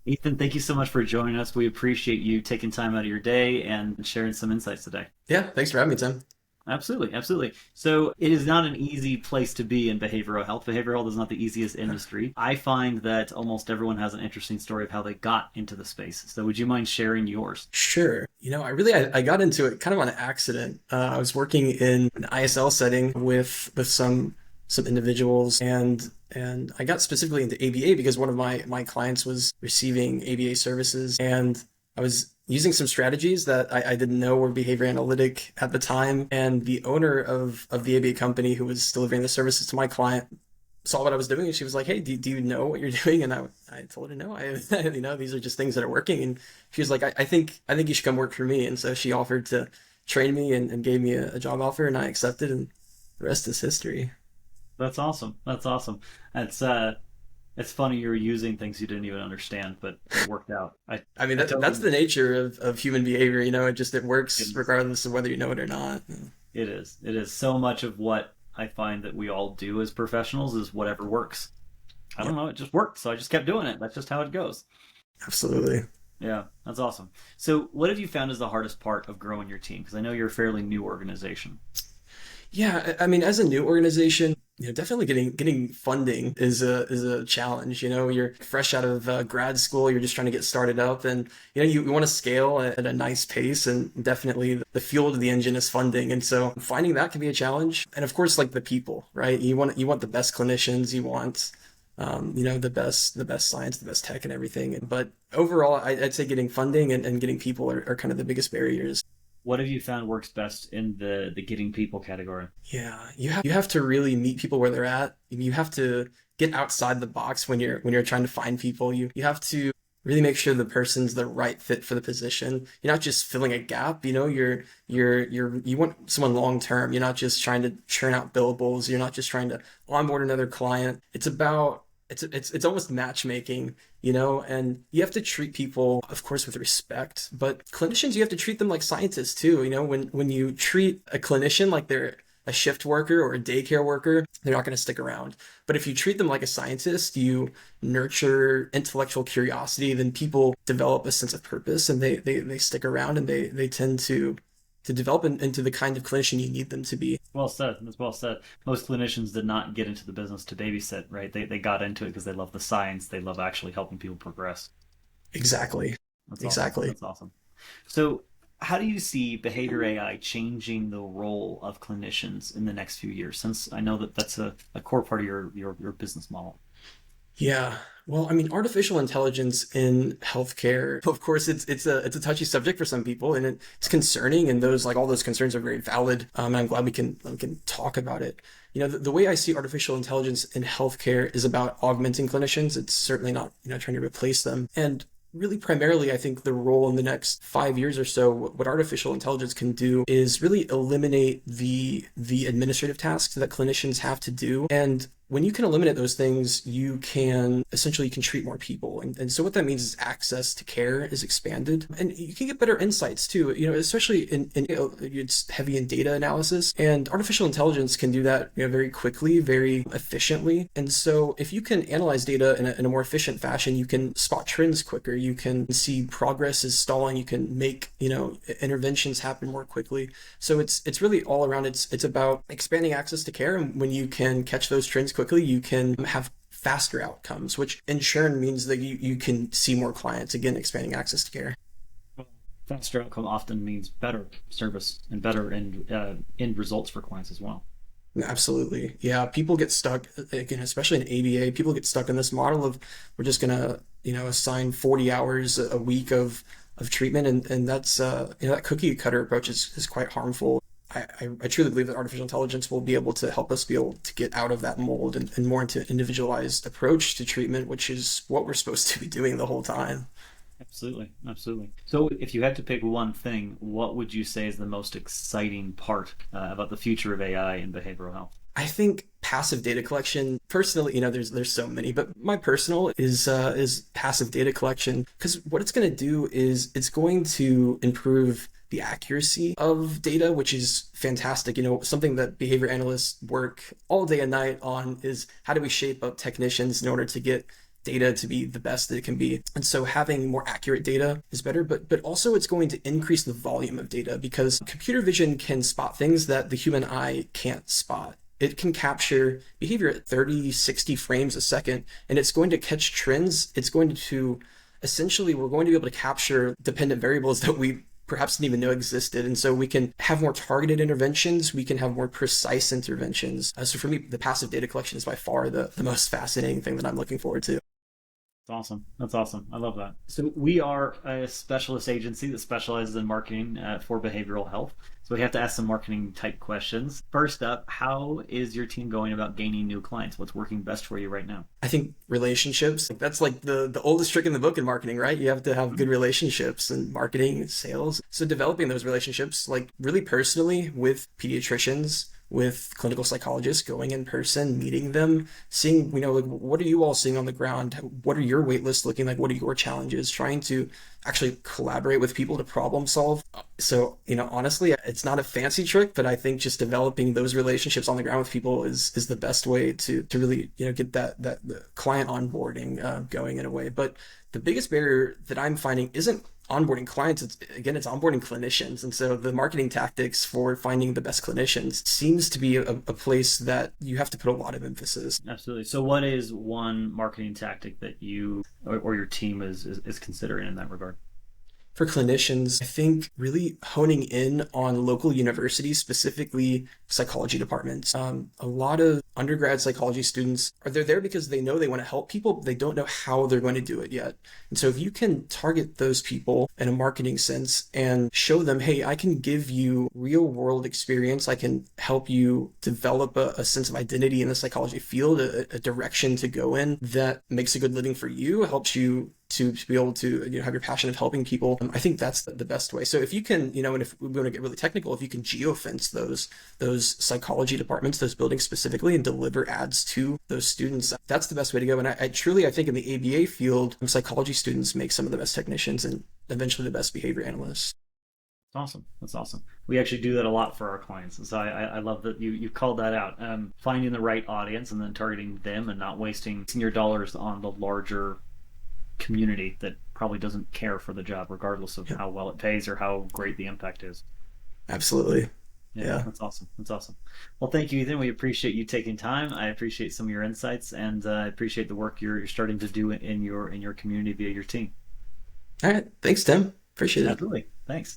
Ethan, thank you so much for joining us. We appreciate you taking time out of your day and sharing some insights today. Yeah, thanks for having me, Tim. Absolutely, absolutely. So it is not an easy place to be in behavioral health. Behavioral health is not the easiest industry. I find that almost everyone has an interesting story of how they got into the space. So would you mind sharing yours? Sure. I got into it kind of on accident. I was working in an ISL setting with some individuals, and I got specifically into ABA because one of my clients was receiving ABA services, and I was using some strategies that I didn't know were behavior analytic at the time. And the owner of the ABA company who was delivering the services to my client saw what I was doing, and she was like, "Hey, do you know what you're doing?" And I told her, "No, these are just things that are working." And she was like, I think you should come work for me." And so she offered to train me and gave me a job offer, and I accepted, and the rest is history. That's awesome. That's awesome. It's it's funny you're using things you didn't even understand, but it worked out. I mean, I that's totally the nature of human behavior. It it works is. regardless of whether you know it or not. It is. It is so much of what I find that we all do as professionals is whatever works. I Yeah, don't know, it just worked, so I just kept doing it. That's just how it goes. absolutely. Yeah, that's awesome. So, what have you found is the hardest part of growing your team? Because I know you're a fairly new organization. Yeah, I mean, as a new organization, definitely getting funding is a challenge. You're fresh out of grad school, you're just trying to get started up, and you want to scale at a nice pace, and definitely the fuel to the engine is funding, and so finding that can be a challenge. And of course, like the people, right? You want the best clinicians, you want the best science, the best tech, and everything. But overall, I'd say getting funding and getting people are kind of the biggest barriers. What have you found works best in the getting people category? Yeah, you have to really meet people where they're at. You have to get outside the box when you're trying to find people. You have to really make sure the person's the right fit for the position. You're not just filling a gap, you want someone long term. You're not just trying to churn out billables. You're not just trying to onboard another client. It's almost matchmaking, and you have to treat people, of course, with respect, but clinicians, you have to treat them like scientists too. When you treat a clinician like they're a shift worker or a daycare worker, they're not going to stick around. But if you treat them like a scientist, you nurture intellectual curiosity, then people develop a sense of purpose, and they stick around, and they tend to develop into the kind of clinician you need them to be. Well said. That's well said. Most clinicians did not get into the business to babysit, right? They got into it because they love the science. They love actually helping people progress. Exactly. That's awesome. Exactly. That's awesome. So, how do you see behavior AI changing the role of clinicians in the next few years? Since I know that that's a core part of your business model. Yeah. Well, I mean, artificial intelligence in healthcare, of course, it's a touchy subject for some people, and it's concerning, and all those concerns are very valid. And I'm glad we can talk about it. The way I see artificial intelligence in healthcare is about augmenting clinicians. It's certainly not, trying to replace them. And really primarily, I think the role in the next 5 years or so, what artificial intelligence can do is really eliminate the administrative tasks that clinicians have to do. And when you can eliminate those things, you can treat more people. And so what that means is access to care is expanded, and you can get better insights too, especially it's heavy in data analysis, and artificial intelligence can do that, very quickly, very efficiently. And so if you can analyze data in a more efficient fashion, you can spot trends quicker. You can see progress is stalling. You can make, interventions happen more quickly. So it's really all around. It's about expanding access to care, and when you can catch those trends quickly, you can have faster outcomes, which in turn means that you can see more clients, again, expanding access to care. Faster outcome often means better service and better end results for clients as well. Absolutely. Yeah, people get stuck, again, especially in ABA, people get stuck in this model of we're just gonna, assign 40 hours a week of treatment, and that's that cookie cutter approach is quite harmful. I truly believe that artificial intelligence will be able to help us be able to get out of that mold and more into individualized approach to treatment, which is what we're supposed to be doing the whole time. Absolutely, absolutely. So, if you had to pick one thing, what would you say is the most exciting part about the future of AI in behavioral health? I think passive data collection, personally, there's so many, but my personal is passive data collection, because what it's going to do is it's going to improve the accuracy of data, which is fantastic. Something that behavior analysts work all day and night on is how do we shape up technicians in order to get data to be the best that it can be. And so having more accurate data is better, but also it's going to increase the volume of data because computer vision can spot things that the human eye can't spot. It can capture behavior at 30, 60 frames a second, and it's going to catch trends. It's going to essentially, we're going to be able to capture dependent variables that we perhaps didn't even know existed. And so we can have more targeted interventions. We can have more precise interventions. So for me, the passive data collection is by far the most fascinating thing that I'm looking forward to. That's awesome. That's awesome. I love that. So we are a specialist agency that specializes in marketing for behavioral health. So we have to ask some marketing type questions. First up, how is your team going about gaining new clients? What's working best for you right now? I think relationships, that's like the oldest trick in the book in marketing, right? You have to have good relationships in marketing, sales. So developing those relationships, like really personally with pediatricians, with clinical psychologists, going in person, meeting them, seeing, like what are you all seeing on the ground? What are your wait lists looking like? What are your challenges? Trying to actually collaborate with people to problem solve. So, honestly, it's not a fancy trick, but I think just developing those relationships on the ground with people is the best way to really, get that the client onboarding going in a way. But the biggest barrier that I'm finding isn't onboarding clients. It's onboarding clinicians. And so the marketing tactics for finding the best clinicians seems to be a place that you have to put a lot of emphasis. Absolutely. So what is one marketing tactic that you or your team is considering in that regard? For clinicians, I think really honing in on local universities, specifically psychology departments. A lot of undergrad psychology students they're there because they know they want to help people, but they don't know how they're going to do it yet. And so if you can target those people in a marketing sense and show them, hey, I can give you real world experience. I can help you develop a sense of identity in the psychology field, a direction to go in that makes a good living for you, helps you to be able to have your passion of helping people. I think that's the best way. So if you can, and if we want to get really technical, if you can geofence those psychology departments, those buildings specifically, and deliver ads to those students, that's the best way to go. And I truly think in the ABA field, psychology students make some of the best technicians and eventually the best behavior analysts. That's awesome. That's awesome. We actually do that a lot for our clients. And so I love that you called that out. Finding the right audience and then targeting them and not wasting your dollars on the larger community that probably doesn't care for the job regardless of how well it pays or how great the impact is. Absolutely. Yeah, that's awesome. That's awesome. Well, thank you, Ethan. We appreciate you taking time. I appreciate some of your insights, and I appreciate the work you're starting to do in your community via your team. All right. Thanks, Tim. Appreciate it. Absolutely. Thanks.